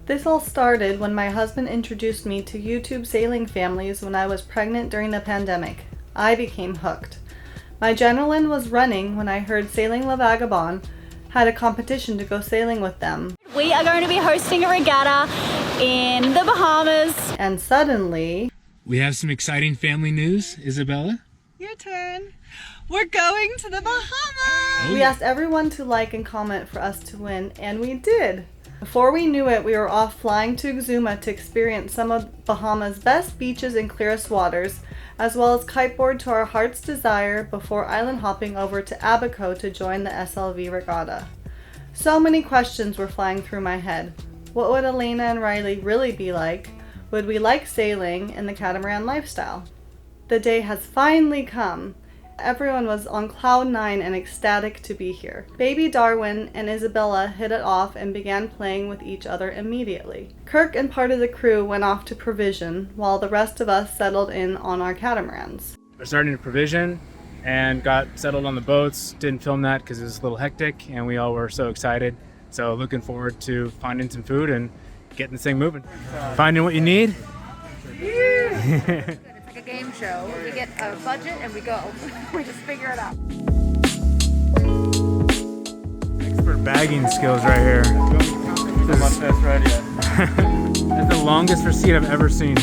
This all started when my husband introduced me to YouTube sailing families when I was pregnant during the pandemic. I became hooked. My adrenaline was running when I heard Sailing La Vagabonde had a competition to go sailing with them. We are going to be hosting a regatta in the Bahamas. And suddenly... we have some exciting family news, Isabella. Your turn. We're going to the Bahamas! We asked everyone to like and comment for us to win, and we did. Before we knew it, we were off flying to Exuma to experience some of Bahamas' best beaches and clearest waters, as well as kiteboard to our heart's desire before island hopping over to Abaco to join the SLV Regatta. So many questions were flying through my head. What would Elena and Riley really be like? Would we like sailing in the Catamaran lifestyle? The day has finally come. Everyone was on cloud 9 and ecstatic to be here. Baby Darwin and Isabella hit it off and began playing with each other immediately. Kirk and part of the crew went off to provision, while the rest of us settled in on our catamarans. We're starting to provision and got settled on the boats. Didn't film that because it was a little hectic and we all were so excited. So looking forward to finding some food and getting this thing moving. Finding what you need. It's like a game show. We get a budget and we go. We just figure it out. Expert bagging skills right here. That's the longest receipt I've ever seen.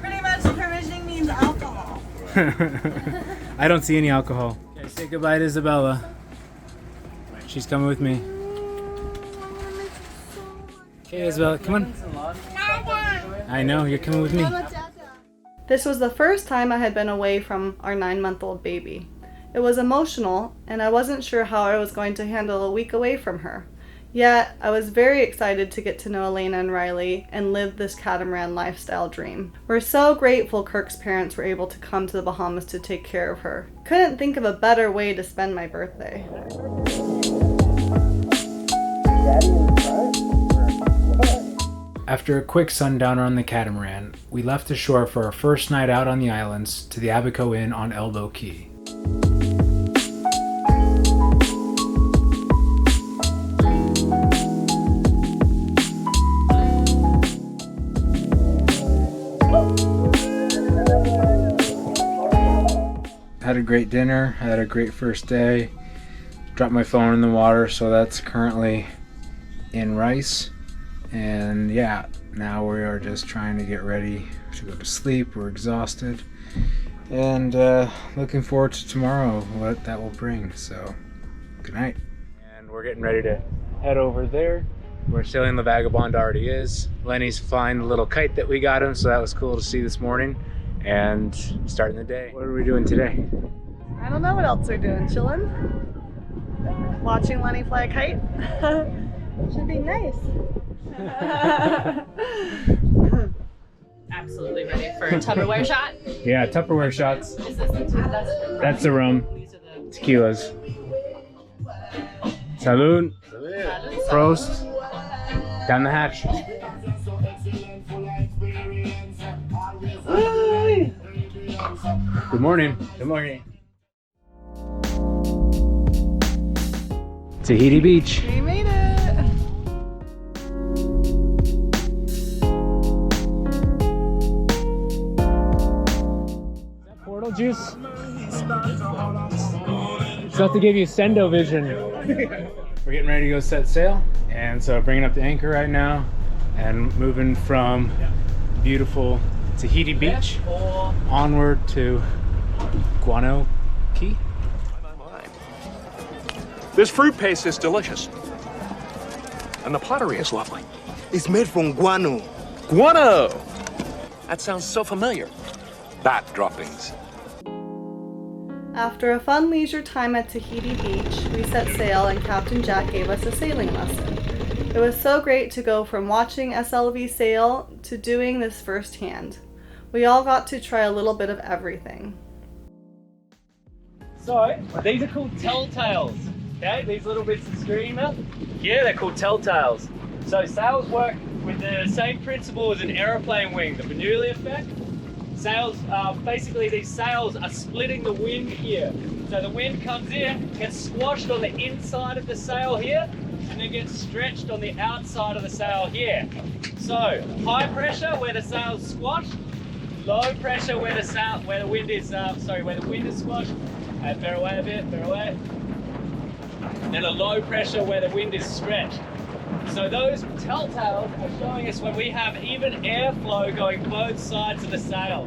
Pretty much provisioning means alcohol. I don't see any alcohol. Okay, say goodbye to Isabella. She's coming with me. Okay, Isabella, come on. I know, you're coming with me. This was the first time I had been away from our 9-month-old baby. It was emotional, and I wasn't sure how I was going to handle a week away from her. Yet, I was very excited to get to know Elena and Riley and live this catamaran lifestyle dream. We're so grateful Kirk's parents were able to come to the Bahamas to take care of her. Couldn't think of a better way to spend my birthday. After a quick sundowner on the catamaran, we left the shore for our first night out on the islands to the Abaco Inn on Elbow Key. Had a great dinner, had a great first day. Dropped my phone in the water, so that's currently in rice. And yeah, now we are just trying to get ready to go to sleep. We're exhausted and looking forward to tomorrow, what that will bring. So good night. And we're getting ready to head over there where Sailing La Vagabonde already is. Lenny's flying the little kite that we got him, so that was cool to see this morning. And starting the day. What are we doing today? I don't know what else we're doing. Chilling? Watching Lenny fly a kite? Should be nice. Absolutely ready for a Tupperware shot. Yeah, Tupperware shots. Is this the That's the rum. These are the Tequilas. Salud. Prost. Down the hatch. Good morning. Good morning. Tahiti Beach. We made it! Is that portal juice? Stuff to give you sendo vision. We're getting ready to go set sail, and so bringing up the anchor right now and moving from beautiful Tahiti Beach onward to Guana Cay. This fruit paste is delicious. And the pottery is lovely. It's made from guano. Guano! That sounds so familiar. Bat droppings. After a fun leisure time at Tahiti Beach, we set sail and Captain Jack gave us a sailing lesson. It was so great to go from watching SLV sail to doing this firsthand. We all got to try a little bit of everything. So, these are called telltales. Okay, these little bits of streamer, yeah, they're called telltales. So sails work with the same principle as an aeroplane wing, the Bernoulli effect. Sails, basically these sails are splitting the wind here. So the wind comes in, gets squashed on the inside of the sail here, and then gets stretched on the outside of the sail here. So high pressure where the sail's squashed, low pressure where the wind is squashed. Bear away a bit, bear away. Then a low pressure where the wind is stretched. So those telltales are showing us when we have even airflow going both sides of the sail.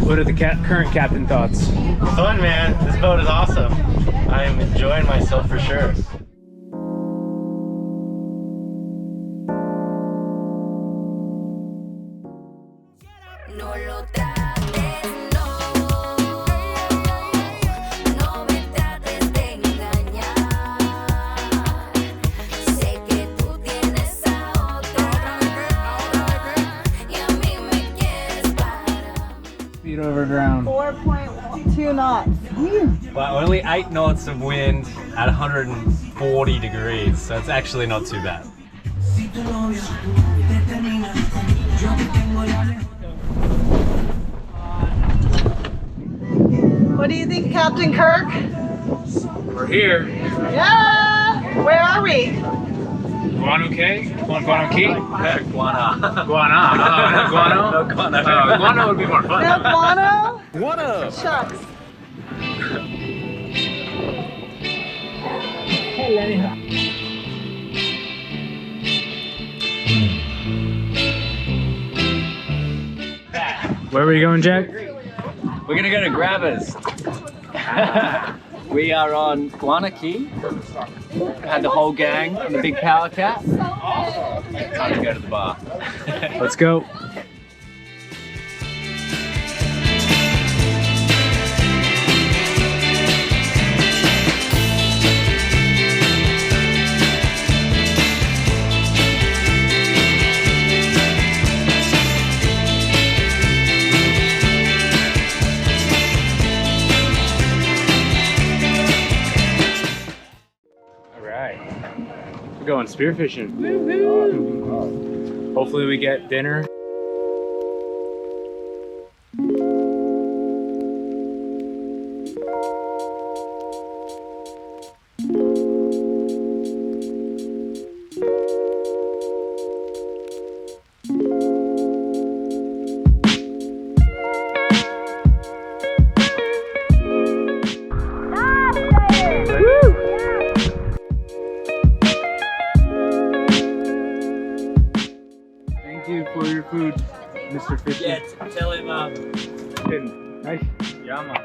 What are the current captain thoughts? Fun, man. This boat is awesome. I'm enjoying myself for sure. Speed over ground. 4.2 knots. Well, only 8 knots of wind at 140 degrees, so it's actually not too bad. What do you think, Captain Kirk? We're here. Yeah! Where are we? Guana Cay? Guana Cay? Guana. Guana. Oh, no guano? No guano. Guano would be more fun. No guano? Guano. Shucks. Hey, Lenny. Where are we going, Jack? We're gonna go to Grabbers. We are on Guana Cay. Had the whole gang and the big power cat. Time to go to the bar. Let's go. We're going spearfishing. Hopefully we get dinner. For your food, Mr. Fisher. Yeah, tell him Nice. Yama.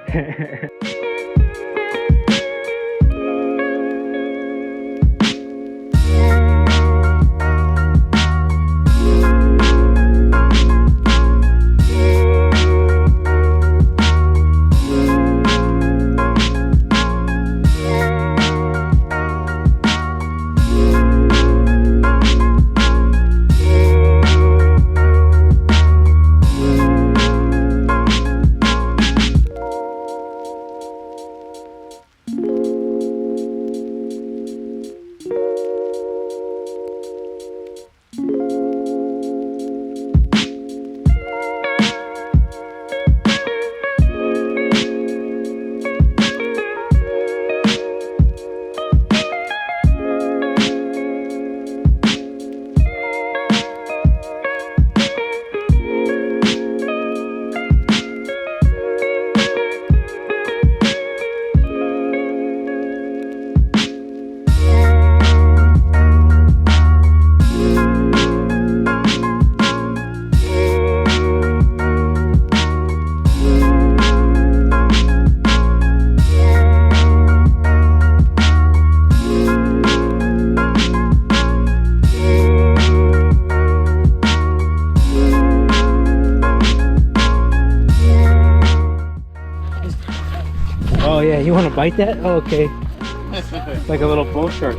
Oh yeah, you want to bite that? Oh, okay. Like a little bull shark.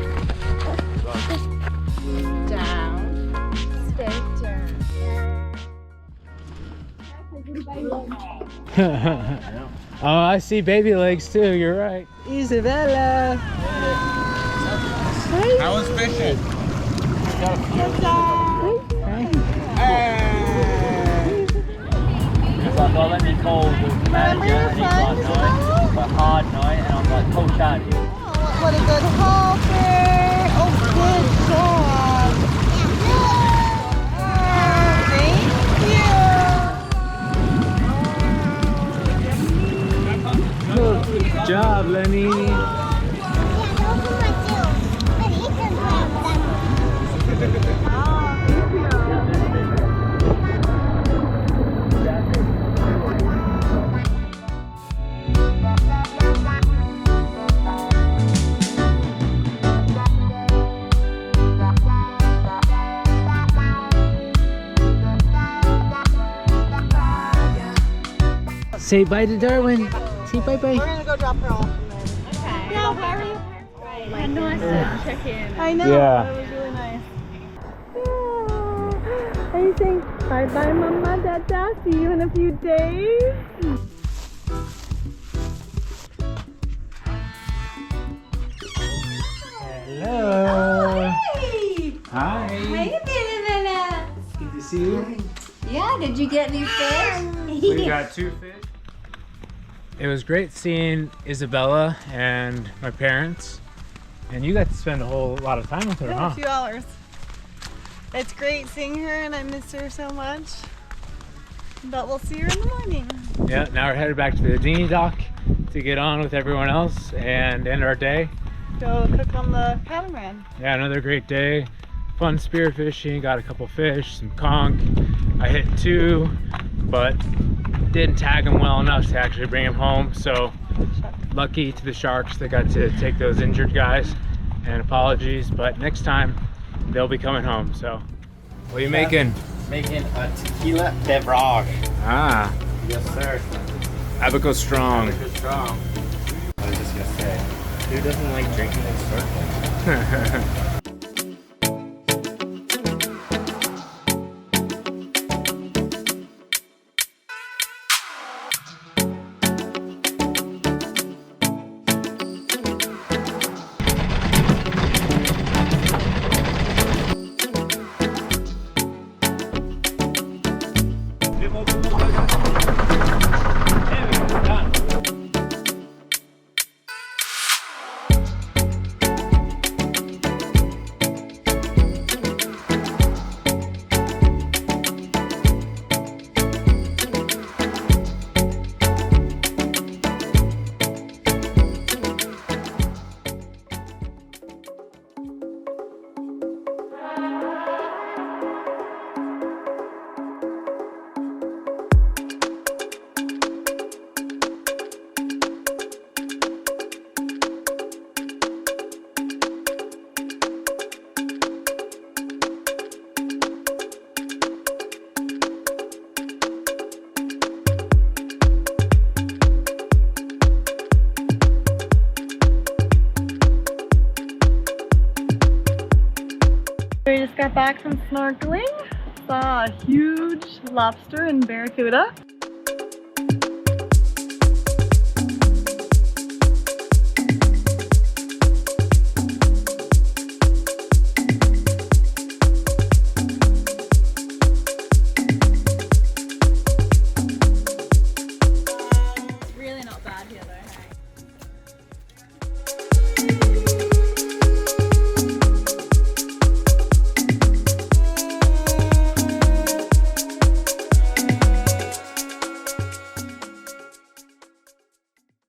Down. Stay down. Oh, I see baby legs too, you're right. Isabella! I was fishing. He's like, well, let me call the manager, and he's like, no, it's a hard night, and I'm like, call Charlie. What a good hopper! Oh, good job! Good job, Lenny. Say bye to Darwin. Say bye bye. We're gonna go drop her off. Okay. Yeah, where are you? Right. Nice to check in. I know. Yeah. That was really nice. Yeah. Are you saying bye bye, Mama, Dada? See you in a few days. Hello. Hi. Hey, Bella. Good to see you. Yeah, did you get any fish? We got 2 fish. It was great seeing Isabella and my parents, and you got to spend a whole lot of time with her, Yeah, huh? a few hours. It's great seeing her, and I miss her so much. But we'll see her in the morning. Yeah, now we're headed back to the dinghy dock to get on with everyone else and end our day. Go cook on the catamaran. Yeah, another great day. Fun spear fishing, got a couple fish, some conch. I hit 2, but didn't tag them well enough to actually bring them home. So lucky to the sharks that got to take those injured guys, and apologies, but next time they'll be coming home. So what are you making? Making a tequila beverage. Ah, Yes, sir. Abaco strong. Abaco strong. I was just gonna say, who doesn't like drinking in circles? We just got back from snorkeling. Saw a huge lobster and barracuda. Really not bad here though, hey?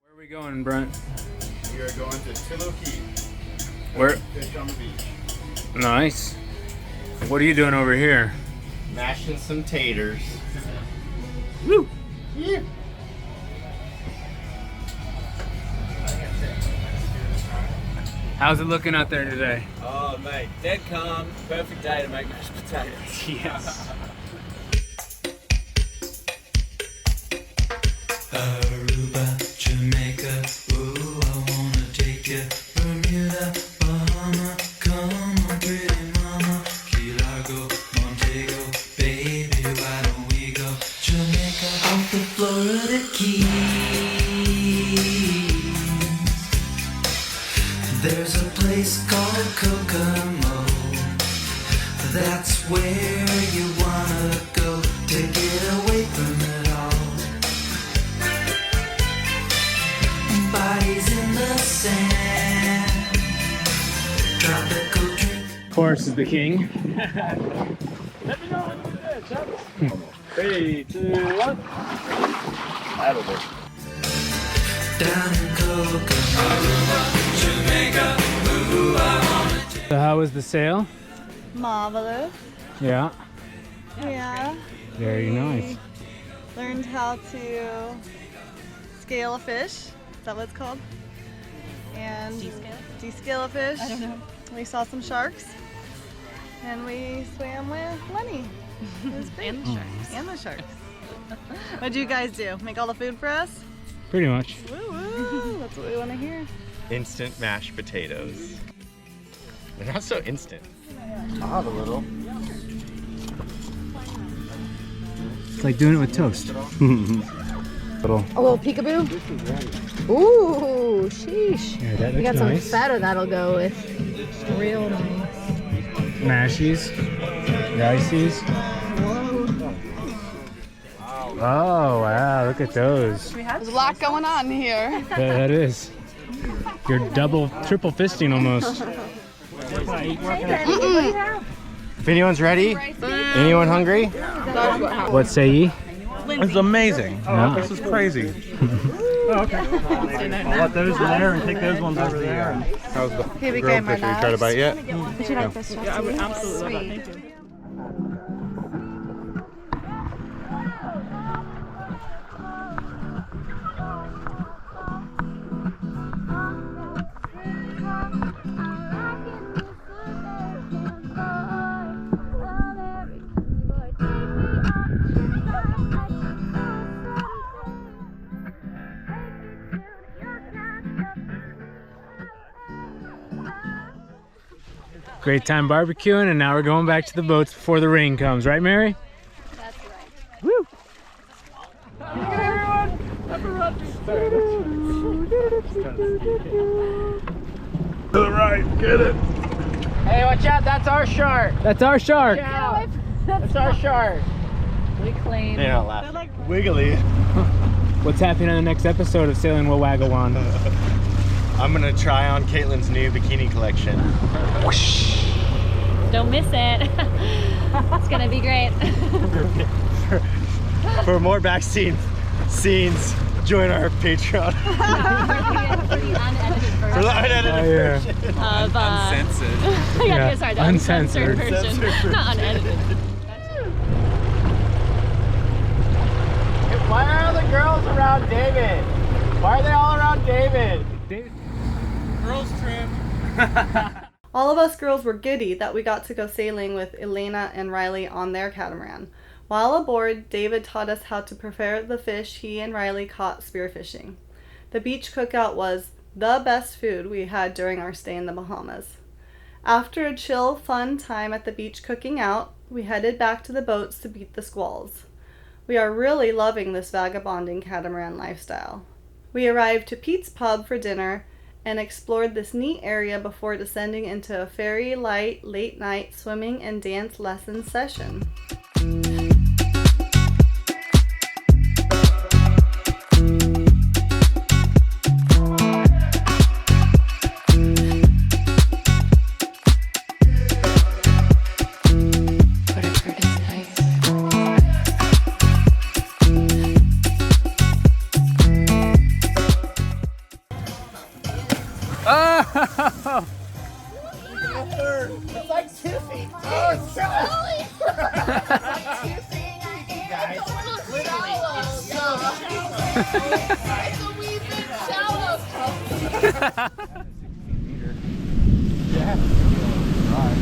Where are we going, Brent? We are going to Eelke. Where? Fish on the beach. Nice. What are you doing over here? Mashing some taters. Woo! Yeah. How's it looking out there today? Oh, mate, dead calm. Perfect day to make mashed potatoes. Yes. Aruba, Jamaica, ooh, I wanna take you. Bermuda, Bahama, come on, pretty mama. Key Largo, Montego, baby, why don't we go? Jamaica, off the Florida Keys. There's a place called Kokomo, That's where you wanna go to get away from it all. Bodies in the sand. Tropical drink. Course is the king. Let me know when you're there, Chuck. 3, 2, 1. Out of it. Down in Kokomo, Jamaica. Ooh, I wanna take. So how was the sail? Marvelous. Yeah. Yeah. Very nice. We learned how to scale a fish. Is that what it's called? And descale a fish. I don't know. We saw some sharks. And we swam with Lenny. It was great. And the sharks. And the sharks. What'd you guys do? Make all the food for us? Pretty much. Woo woo! That's what we want to hear. Instant mashed potatoes. They're not so instant. Hot a little. It's like doing it with toast. Little. A little peekaboo. Ooh, sheesh. Yeah, that We looks got some nice. feta that'll go with. Real nice. Mashies. Riceys. Oh wow, look at those. There's a lot going on here. That is. You're double, triple fisting almost. If anyone's ready, anyone hungry? What say ye? It's amazing. No. This is crazy. I'll let those in there and take those ones over there. How's the Here we grilled go, my fish? Have you tried a bite yet? Would you like this? Yeah, I would absolutely love that. Thank you. Great time barbecuing, and now we're going back to the boats before the rain comes, right, Mary? That's right. Woo! To the right, get it. Hey, watch out, that's our shark. That's our shark. Yeah, that's our shark. We claim. They're not laughing. They're like wiggly. What's happening on the next episode of Sailing La Vagabonde? I'm gonna try on Caitlin's new bikini collection. Whoosh. Don't miss it. It's gonna be great. For more backseat scenes, join our Patreon. For the unedited For the unedited version. Of, Uncensored. Yeah, sorry, the uncensored version. Not unedited. Why are all the girls around David? Why are they all around David? Girls trim. All of us girls were giddy that we got to go sailing with Elena and Riley on their catamaran. While aboard, David taught us how to prepare the fish he and Riley caught spearfishing. The beach cookout was the best food we had during our stay in the Bahamas. After a chill, fun time at the beach cooking out, we headed back to the boats to beat the squalls. We are really loving this vagabonding catamaran lifestyle. We arrived to Pete's Pub for dinner and explored this neat area before descending into a very light, late-night swimming and dance lesson session. It's like 2 feet. Oh, it's Charlie! It's like 2 feet. Guys, literally, it's so it's a wee bit shallow. Yeah. Right.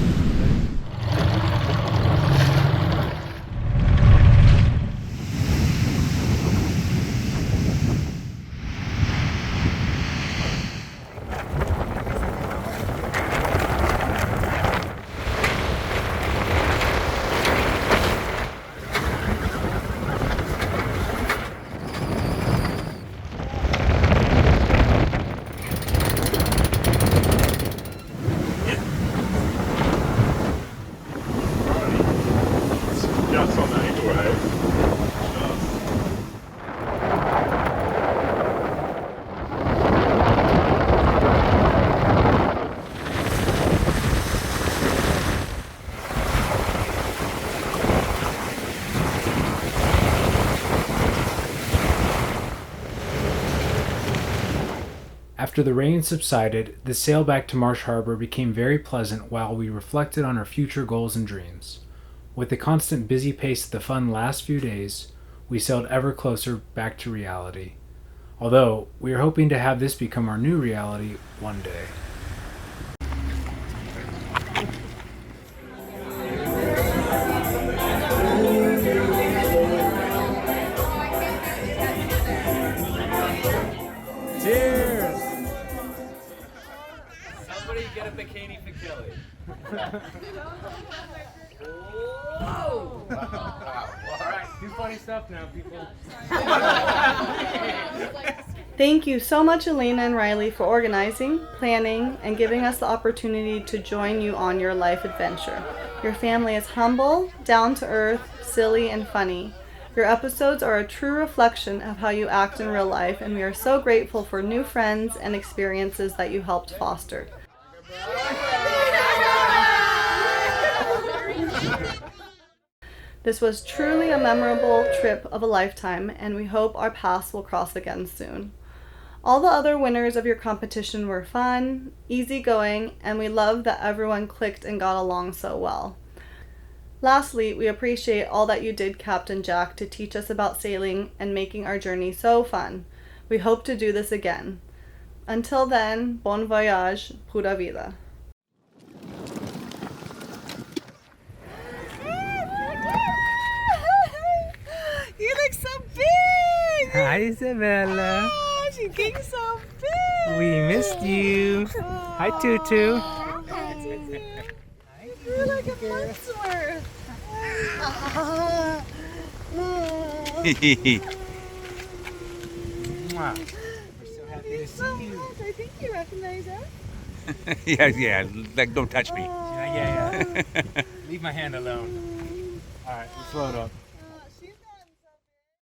After the rain subsided, the sail back to Marsh Harbor became very pleasant while we reflected on our future goals and dreams. With the constant busy pace of the fun last few days, we sailed ever closer back to reality. Although, we are hoping to have this become our new reality one day. Cheers! Somebody get a bikini for Kelly. Whoa! Alright, do funny stuff now, people. Thank you so much, Elena and Riley, for organizing, planning, and giving us the opportunity to join you on your life adventure. Your family is humble, down to earth, silly, and funny. Your episodes are a true reflection of how you act in real life, and we are so grateful for new friends and experiences that you helped foster. This was truly a memorable trip of a lifetime, and we hope our paths will cross again soon. All the other winners of your competition were fun, easygoing, and we love that everyone clicked and got along so well. Lastly, we appreciate all that you did, Captain Jack, to teach us about sailing and making our journey so fun. We hope to do this again. Until then, bon voyage, pura vida. You look so big! Hi, Isabella. Oh, she's getting so big! We missed you. Hi, Tutu. You're like a month's worth. Mwah. We're so happy to see you. I think you recognize us. yeah, like don't touch me. Yeah. Leave my hand alone. All right, we float up.